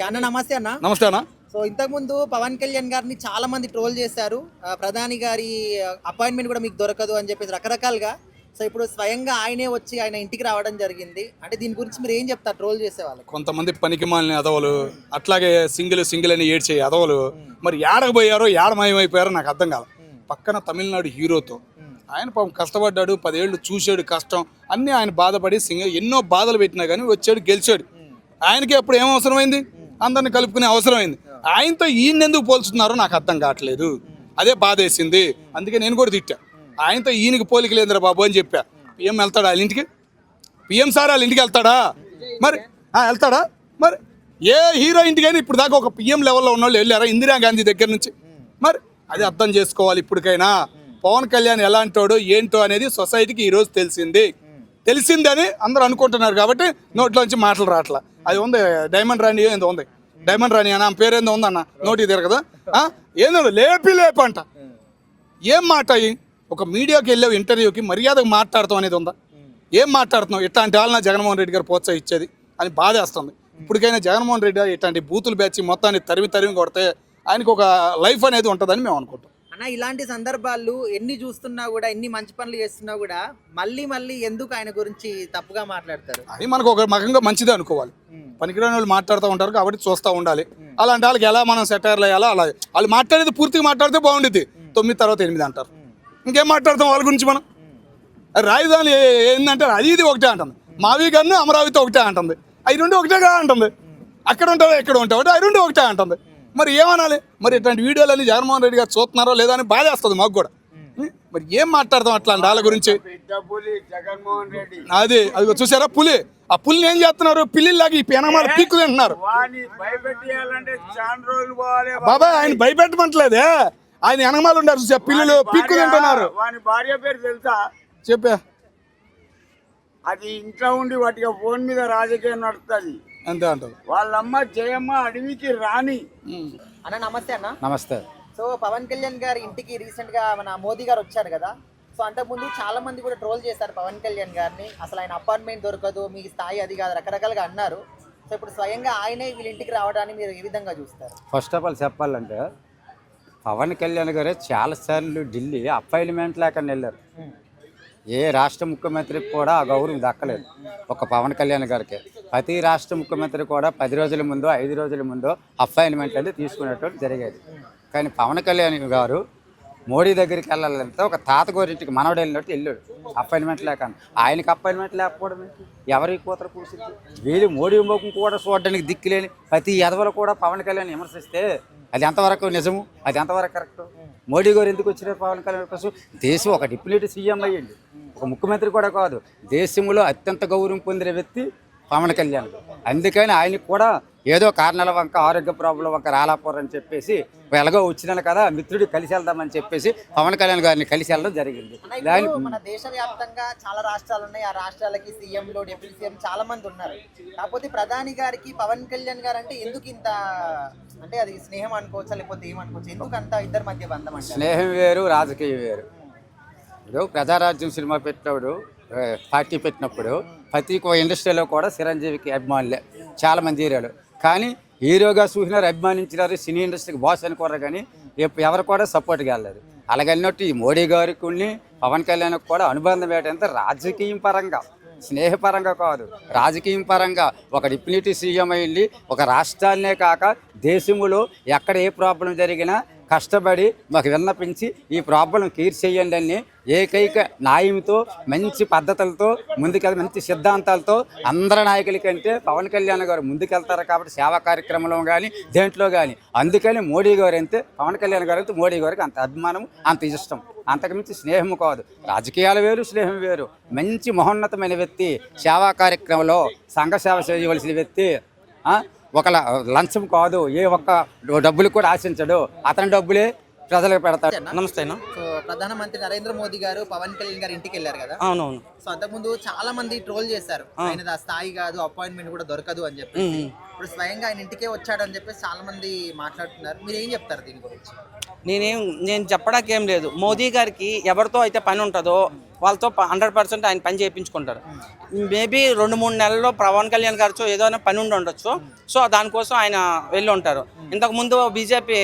అన్న నమస్తే అన్న. నమస్తే అన్న. సో ఇంతకుముందు పవన్ కళ్యాణ్ గారిని చాలా మంది ట్రోల్ చేశారు. ప్రధాని గారి అపాయింట్మెంట్ కూడా మీకు దొరకదు అని చెప్పేసి రకరకాలుగా. సో ఇప్పుడు స్వయంగా ఆయనే వచ్చి ఆయన ఇంటికి రావడం జరిగింది. అంటే దీని గురించి మీరు ఏం చెప్తారు ట్రోల్ చేసే వాళ్ళకి? కొంతమంది పనికి మాలిన అదవలు, అట్లాగే సింగిల్ అని ఏడ్చే అదవలు మరి ఏడకపోయారో ఏడమయమైపోయారో నాకు అర్థం కాదు. పక్కన తమిళనాడు హీరోతో ఆయన పాపం కష్టపడ్డాడు, 10 ఏళ్ళు చూశాడు కష్టం అన్నీ. ఆయన బాధపడి ఎన్నో బాధలు పెట్టినా కానీ వచ్చాడు, గెలిచాడు. ఆయనకి అప్పుడు ఏం అవసరమైంది? అందరిని కలుపుకునే అవసరమైంది. ఆయనతో ఈయన ఎందుకు పోల్చుతున్నారో నాకు అర్థం కావట్లేదు. అదే బాధ వేసింది. అందుకే నేను కూడా తిట్టా. ఆయనతో ఈయనకి పోలిక లేదురా బాబు అని చెప్పా. పిఎం వెళ్తాడా వాళ్ళ ఇంటికి? పిఎం సార్ వాళ్ళ ఇంటికి వెళ్తాడా? మరి వెళ్తాడా? మరి ఏ హీరో ఇంటికైనా ఇప్పుడు దాకా ఒక పిఎం లెవెల్లో ఉన్నవాళ్ళు వెళ్ళారా ఇందిరాగాంధీ దగ్గర నుంచి? మరి అది అర్థం చేసుకోవాలి. ఇప్పటికైనా పవన్ కళ్యాణ్ ఎలాంటోడు ఏంటో అనేది సొసైటీకి ఈరోజు తెలిసిందని అందరూ అనుకుంటున్నారు. కాబట్టి నోట్లోంచి మాటలు రావట్లా. అది ఉంది డైమండ్ రాణి ఏందో ఉంది, డైమండ్ రాణి అన్న పేరేందో ఉందన్న, నోటికి తిరగదా? ఏందో లేపంట. ఏం మాట? ఒక మీడియాకి వెళ్ళావు ఇంటర్వ్యూకి, మర్యాదకు మాట్లాడతాం అనేది ఉందా? ఏం మాట్లాడుతున్నావు? ఇట్లాంటి వాళ్ళని జగన్మోహన్ రెడ్డి గారు ప్రోత్సహించేది అని బాధేస్తుంది. ఇప్పటికైనా జగన్మోహన్ రెడ్డి గారు ఇట్లాంటి బూతులు బ్యాచ్ మొత్తాన్ని తరిమి కొడితే ఆయనకు ఒక లైఫ్ అనేది ఉంటుందని మేము అనుకుంటాం. అన్న ఇలాంటి సందర్భాలు ఎన్ని చూస్తున్నా కూడా, ఎన్ని మంచి పనులు చేస్తున్నా కూడా మళ్ళీ ఎందుకు ఆయన గురించి తప్పుగా మాట్లాడతారు? అది మనకు ఒక రకంగా మంచిదే అనుకోవాలి. పనికిరాని వాళ్ళు మాట్లాడుతూ ఉంటారు కాబట్టి చూస్తూ ఉండాలి. అలాంటి వాళ్ళకి ఎలా మనం సెటైర్లు వేయాలో అలా. వాళ్ళు మాట్లాడేది పూర్తిగా మాట్లాడితే బాగుండేది. 9 తర్వాత 8 అంటారు. ఇంకేం మాట్లాడతాం వాళ్ళ గురించి మనం? రాజధాని ఏంటంటే అది ఇది ఒకటే అంటుంది. మావి గన్ను అమరావతి ఒకటే అంటుంది. అవి రెండు ఒకటేగా అంటుంది. అక్కడ ఉంటావో ఇక్కడ ఉంటావో అవి రెండు ఒకటే అంటుంది. మరి ఏమనాలి? మరి ఇట్లాంటి వీడియోలన్నీ జగన్మోహన్ రెడ్డి గారు చూస్తున్నారో లేదా అని బాధ వేస్తుంది మాకు కూడా. మరి ఏం మాట్లాడతాం అట్లాంటి వాళ్ళ గురించి? అది చూసారా పులి? ఆ పులిని ఏం చేస్తున్నారు? పిల్లిలాగా ఈ పెనమాల పీక్కు తింటున్నారు. బాబాయ్ ఆయన భయపెట్టమంటలేదే, ఆయన వెనకమాలు ఉండారు చూసా, పిల్లలు పీక్కు తింటున్నారు. భార్య పేరు తెలుసా? చెప్పా. అది ఇంట్లో ఉండి వాటికి ఫోన్ మీద రాజకీయం నడుస్తుంది అంతే అంటారు. వాళ్ళమ్మ జయమ్మ అడవికి రాని. అన్న నమస్తే అన్న. నమస్తే. సో పవన్ కళ్యాణ్ గారి ఇంటికి రీసెంట్ గా మన మోదీ గారు వచ్చారు కదా. సో అంతకుముందు చాలా మంది కూడా ట్రోల్ చేశారు పవన్ కళ్యాణ్ గారిని. అసలు ఆయన అపాయింట్మెంట్ దొరకదు, మీ స్థాయి అది కాదు, రకరకాలుగా అన్నారు. సో ఇప్పుడు స్వయంగా ఆయనే వీళ్ళ ఇంటికి రావడాన్ని మీరు ఏ విధంగా చూస్తారు? ఫస్ట్ ఆఫ్ ఆల్ చెప్పాలంటే పవన్ కళ్యాణ్ గారే చాలాసార్లు ఢిల్లీ అపాయింట్మెంట్ లేకుండా వెళ్ళారు. ఏ రాష్ట్ర ముఖ్యమంత్రికి కూడా ఆ గౌరవం దక్కలేదు, ఒక పవన్ కళ్యాణ్ గారికి. ప్రతి రాష్ట్ర ముఖ్యమంత్రి కూడా 10 రోజుల ముందో 5 రోజుల ముందో అపాయింట్మెంట్ అనేది తీసుకునేటట్టు జరిగేది. కానీ పవన్ కళ్యాణ్ గారు మోడీ దగ్గరికి వెళ్ళాలంటే ఒక తాత గోరింటికి మనవడు వెళ్ళినట్టు వెళ్ళాడు అపాయింట్మెంట్ లేకుండా. ఆయనకి అపాయింట్మెంట్ లేకపోవడం ఎవరికి కూతురు కూర్చుంది? వీళ్ళు మోడీ ముఖం కూడా చూడడానికి దిక్కులేని ప్రతి ఎదవలు కూడా పవన్ కళ్యాణ్ విమర్శిస్తే అది ఎంతవరకు నిజము, అది ఎంతవరకు కరెక్ట్? మోడీ గారు ఎందుకు వచ్చినారు పవన్ కళ్యాణ్ కోసం? దేశం ఒక డిప్యూటీ సీఎం అయ్యండి, ఒక ముఖ్యమంత్రి కూడా కాదు, దేశంలో అత్యంత గౌరవం పొందిన వ్యక్తి పవన్ కళ్యాణ్. అందుకని ఆయనకు కూడా ఏదో కారణాల వంక ఆరోగ్య ప్రాబ్లం వంక రాలాపోరని చెప్పేసి ఎలాగో వచ్చినాను కదా మిత్రుడు కలిసి వెళ్దామని చెప్పేసి పవన్ కళ్యాణ్ గారిని కలిసి వెళ్ళడం జరిగింది. మన దేశవ్యాప్తంగా చాలా రాష్ట్రాలు ఉన్నాయి. ఆ రాష్ట్రాలకి సీఎంలు, డిప్యూటీ సీఎం చాలా మంది ఉన్నారు. కాకపోతే ప్రధాని గారికి పవన్ కళ్యాణ్ గారు అంటే ఎందుకు ఇంత, అంటే అది స్నేహం అనుకోవచ్చా లేకపోతే ఏమనుకోవచ్చు? ఎందుకు అంత ఇద్దరి మధ్య బంధం? అంటే స్నేహం వేరు, రాజకీయం వేరు. ఇప్పుడు ప్రజారాజ్యం సినిమా పెట్టినప్పుడు, పార్టీ పెట్టినప్పుడు ప్రతి ఇండస్ట్రీలో కూడా చిరంజీవికి అభిమానులే చాలామంది హీరోలు. కానీ హీరోగా చూసినారు, అభిమానించినారు, సినీ ఇండస్ట్రీకి బాస్ అనుకోరు. కానీ ఎవరు కూడా సపోర్ట్గా వెళ్ళలేదు. అలాగన్నట్టు ఈ మోడీ గారికి పవన్ కళ్యాణ్కి కూడా అనుబంధం ఏంటంటే రాజకీయం పరంగా, స్నేహపరంగా కాదు, రాజకీయం పరంగా. ఒక డిప్యూటీ సీఎం అయ్యి ఒక రాష్ట్రాన్నే కాక దేశంలో ఎక్కడ ఏ ప్రాబ్లం జరిగినా కష్టపడి మాకు విన్నపించి ఈ ప్రాబ్లం క్లియర్ చేయండి అని ఏకైక న్యాయంతో మంచి పద్ధతులతో ముందుకెళ్ళి మంచి సిద్ధాంతాలతో అందరి నాయకుల కంటే పవన్ కళ్యాణ్ గారు ముందుకెళ్తారు. కాబట్టి సేవా కార్యక్రమంలో కానీ దేంట్లో కానీ. అందుకని మోడీ గారు అంతే, పవన్ కళ్యాణ్ గారు అయితే మోడీ గారికి అంత అభిమానం, అంత ఇష్టం. అంతకుమించి స్నేహం కాదు. రాజకీయాలు వేరు, స్నేహం వేరు. మంచి మహోన్నతమైన వ్యక్తి, సేవా కార్యక్రమంలో సంఘ సేవ చేయవలసిన వ్యక్తి. ఒక లంచం కాదు, ఏ ఒక్క డబ్బులు కూడా ఆశించడు. అతని డబ్బులే ప్రజలకు పెడతాడు. నమస్తే. సో ప్రధానమంత్రి నరేంద్ర మోదీ గారు పవన్ కళ్యాణ్ గారి ఇంటికి వెళ్ళారు కదా. అవునవును. సో అంతకుముందు చాలా మంది ట్రోల్ చేశారు, ఆయన ఆ స్థాయి కాదు, అపాయింట్మెంట్ కూడా దొరకదు అని చెప్పి. ఇప్పుడు స్వయంగా ఆయన ఇంటికే వచ్చాడని చెప్పేసి చాలా మంది మాట్లాడుతున్నారు. మీరు ఏం చెప్తారు దీని గురించి? నేను చెప్పడానికి ఏం లేదు. మోదీ గారికి ఎవరితో అయితే పని ఉంటుందో వాళ్ళతో 100% ఆయన పని చేయించుకుంటారు. మేబీ 2-3 నెలల్లో పవన్ కళ్యాణ్ గారితో ఏదైనా పని ఉండి ఉండొచ్చు. సో దానికోసం ఆయన వెళ్ళి ఉంటారు. ఇంతకుముందు బీజేపీ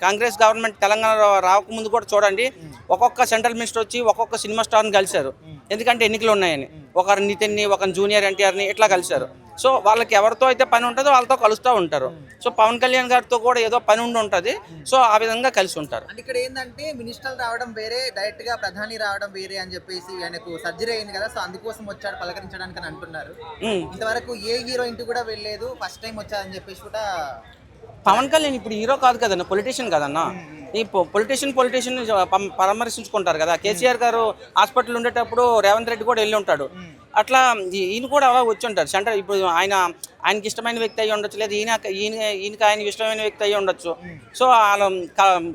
కాంగ్రెస్ గవర్నమెంట్ తెలంగాణలో రాకముందు కూడా చూడండి, ఒక్కొక్క సెంట్రల్ మినిస్టర్ వచ్చి ఒక్కొక్క సినిమా స్టార్ని కలిశారు. ఎందుకంటే ఎన్నికలు ఉన్నాయని. ఒకరు నితిన్ని, ఒకరు జూనియర్ ఎన్టీఆర్ని ఇట్లా కలిశారు. సో వాళ్ళకి ఎవరితో అయితే పని ఉంటుందో వాళ్ళతో కలుస్తూ ఉంటారు. సో పవన్ కళ్యాణ్ గారితో కూడా ఏదో పని ఉండి ఉంటుంది. సో ఆ విధంగా కలిసి ఉంటారు. అంటే ఇక్కడ ఏంటంటే మినిస్టర్లు రావడం వేరే, డైరెక్ట్ గా ప్రధాని రావడం వేరే అని చెప్పేసి ఆయనకు సర్జరీ అయింది కదా, సో అందుకోసం వచ్చాడు పలకరించడానికి అని అంటున్నారు. ఇంతవరకు ఏ హీరో ఇంటి కూడా వెళ్ళలేదు, ఫస్ట్ టైం వచ్చారని చెప్పేసి కూడా. పవన్ కళ్యాణ్ ఇప్పుడు హీరో కాదు కదన్న, పొలిటీషియన్ కదన్నా. ఈ పొలిటీషియన్ పరామర్శించుకుంటారు కదా. కేసీఆర్ గారు హాస్పిటల్ ఉండేటప్పుడు రేవంత్ రెడ్డి కూడా వెళ్ళి ఉంటాడు. అట్లా ఈయన కూడా అలా వచ్చి ఉంటారు. సెంటర్ ఇప్పుడు ఆయనకి ఇష్టమైన వ్యక్తి అయ్యి ఉండొచ్చు, లేదా ఈయనకి ఆయనకి ఇష్టమైన వ్యక్తి అయ్యి ఉండొచ్చు. సో వాళ్ళు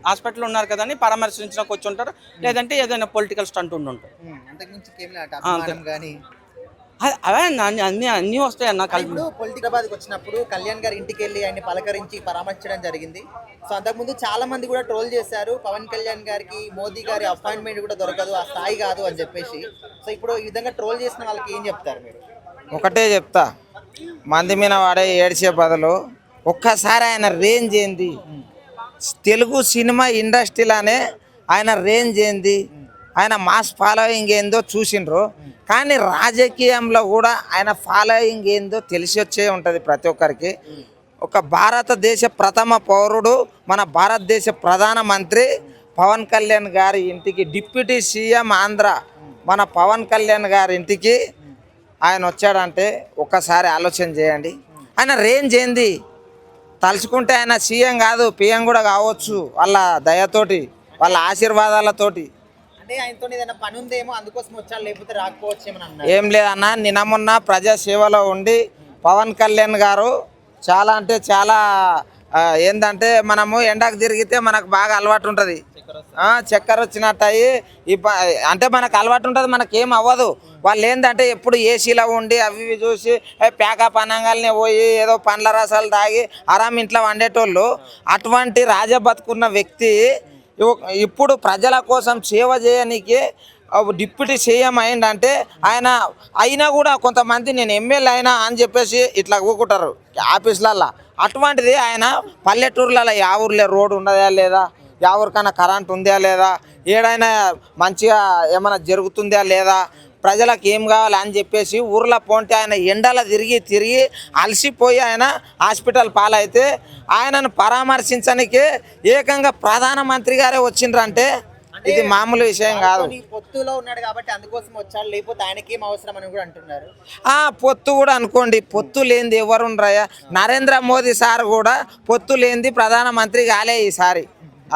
హాస్పిటల్ ఉన్నారు కదా అని పరామర్శించడానికి వచ్చి ఉంటారు, లేదంటే ఏదైనా పొలిటికల్ స్టంట్ ఉండి ఉంటారు. అవే అన్నీ వస్తాయి అన్న. ఇప్పుడు పొలిటికాబాద్కి వచ్చినప్పుడు కళ్యాణ్ గారి ఇంటికి వెళ్ళి ఆయన్ని పలకరించి పరామర్శించడం జరిగింది. సో అంతకుముందు చాలా మంది కూడా ట్రోల్ చేశారు, పవన్ కళ్యాణ్ గారికి మోదీ గారి అపాయింట్మెంట్ కూడా దొరకదు, ఆ స్థాయి కాదు అని చెప్పేసి. సో ఇప్పుడు ఈ విధంగా ట్రోల్ చేసిన వాళ్ళకి ఏం చెప్తారు మీరు? ఒకటే చెప్తా, మంది మీద వాడే ఏడ్చే బదులు ఒక్కసారి ఆయన రేంజ్ ఏంది, తెలుగు సినిమా ఇండస్ట్రీలోనే ఆయన రేంజ్ ఏంది, ఆయన మాస్ ఫాలోయింగ్ ఏందో చూసిండ్రు. కానీ రాజకీయంలో కూడా ఆయన ఫాలోయింగ్ ఏందో తెలిసి వచ్చే ఉంటుంది ప్రతి ఒక్కరికి. ఒక భారతదేశ ప్రథమ పౌరుడు, మన భారతదేశ ప్రధానమంత్రి పవన్ కళ్యాణ్ గారి ఇంటికి, డిప్యూటీ సీఎం ఆంధ్ర మన పవన్ కళ్యాణ్ గారి ఇంటికి ఆయన వచ్చాడంటే ఒక్కసారి ఆలోచన చేయండి. ఆయన రేంజ్ ఏంది, తలుచుకుంటే ఆయన సీఎం కాదు పిఎం కూడా కావచ్చు, వాళ్ళ దయతోటి, వాళ్ళ ఆశీర్వాదాలతోటి. అంటే ఆయనతో ఏదైనా పని ఉందేమో అందుకోసం వచ్చాడు, లేకపోతే రాకపోవచ్చేమని అన్నారు. ఏం లేదన్నా, నిన్న మొన్న ప్రజాసేవలో ఉండి పవన్ కళ్యాణ్ గారు చాలా అంటే చాలా ఏంటంటే, మనము ఎండకు తిరిగితే మనకు బాగా అలవాటు ఉంటుంది, చక్కెర వచ్చినట్టు అయ్యి అంటే మనకు అలవాటు ఉంటుంది, మనకేం అవ్వదు. వాళ్ళు ఏంటంటే ఎప్పుడు ఏసీలో ఉండి అవి ఇవి చూసి ప్యాకప్ అనంగానే పోయి ఏదో పండ్ల రసాలు తాగి ఆరాం ఇంట్లో వండేటోళ్ళు. అటువంటి రాజబతుకున్న వ్యక్తి ఇప్పుడు ప్రజల కోసం సేవ చేయడానికి డిప్యూటీ సీఎం అయిందంటే, ఆయన అయినా కూడా కొంతమంది నేను ఎమ్మెల్యే అయినా అని చెప్పేసి ఇట్లా ఊకుంటారు ఆఫీసులల్లో. అటువంటిది ఆయన పల్లెటూర్లలో యా ఊర్లో రోడ్డు ఉన్నదా లేదా, యా ఊరికైనా కరెంట్ ఉందా లేదా, ఏడైనా మంచిగా ఏమైనా జరుగుతుందా లేదా, ప్రజలకు ఏం కావాలి అని చెప్పేసి ఊర్లో పోంటే ఆయన ఎండల తిరిగి అలసిపోయి ఆయన హాస్పిటల్ పాలైతే ఆయనను పరామర్శించడానికి ఏకంగా ప్రధానమంత్రి గారే వచ్చిండ్రంటే ఇది మామూలు విషయం కాదు. పొత్తులో ఉన్నాడు కాబట్టి అందుకోసం వచ్చాడు, లేకపోతే ఆయనకి ఏం అవసరం అని కూడా అంటున్నారు. పొత్తు కూడా అనుకోండి, పొత్తు లేనిది ఎవరుండ్రయ్యా? నరేంద్ర మోదీ సార్ కూడా పొత్తు లేనిది ప్రధానమంత్రి కాలే ఈసారి,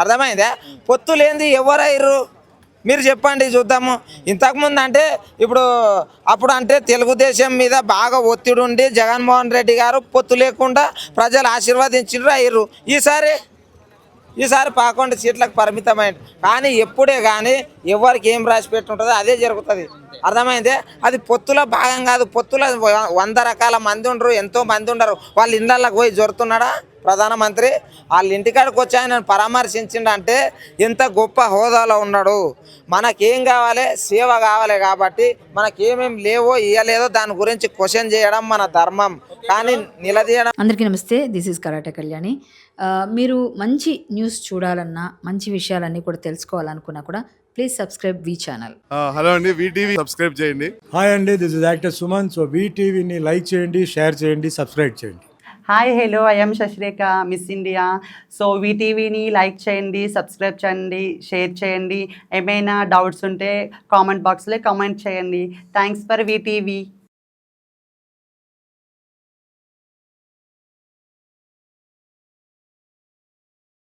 అర్థమైందా? పొత్తు లేనిది ఎవరయ్యారు మీరు చెప్పండి చూద్దాము. ఇంతకుముందు అంటే అప్పుడు అంటే తెలుగుదేశం మీద బాగా ఒత్తిడి ఉండి జగన్మోహన్ రెడ్డి గారు పొత్తు లేకుండా ప్రజలు ఆశీర్వదించారు అయ్యారు. ఈసారి 11 సీట్లకు పరిమితమైంది. కానీ ఎప్పుడే కానీ ఎవరికి ఏం రాసి పెట్టుంటుందో అదే జరుగుతుంది, అర్థమైందే? అది పొత్తులో భాగం కాదు. పొత్తులో 100 రకాల మంది ఉండరు, ఎంతో మంది ఉండరు. వాళ్ళ ఇళ్ళకి పోయి జొరుతున్నాడా ప్రధానమంత్రి? వాళ్ళ ఇంటికాడికి వచ్చి ఆయన పరామర్శించిండంటే ఎంత గొప్ప హోదాలో ఉన్నాడు. మనకేం కావాలి? సేవ కావాలి. కాబట్టి మనకేమేం లేవో ఇయ్యలేదో దాని గురించి క్వశ్చన్ చేయడం మన ధర్మం, కానీ నిలదీయడం. అందరికీ నమస్తే, దిస్ ఈజ్ కరాటే కళ్యాణి. మీరు మంచి న్యూస్ చూడాలన్నా, మంచి విషయాలన్నీ కూడా తెలుసుకోవాలనుకున్నా కూడా please subscribe V channel. Hello అండి, వీటీవీ సబ్స్క్రైబ్ చేయండి. హాయ్ అండి, this is actor Suman. So వీటీవీని లైక్ చేయండి, షేర్ చేయండి, సబ్స్క్రైబ్ చేయండి. Hi hello, I'm Shashirekha, Miss India. So వీటీవీని లైక్ చేయండి, సబ్స్క్రైబ్ చేయండి, షేర్ చేయండి. ఏమైనా డౌట్స్ ఉంటే కామెంట్ బాక్స్లో కామెంట్ చేయండి. Thanks for VTV.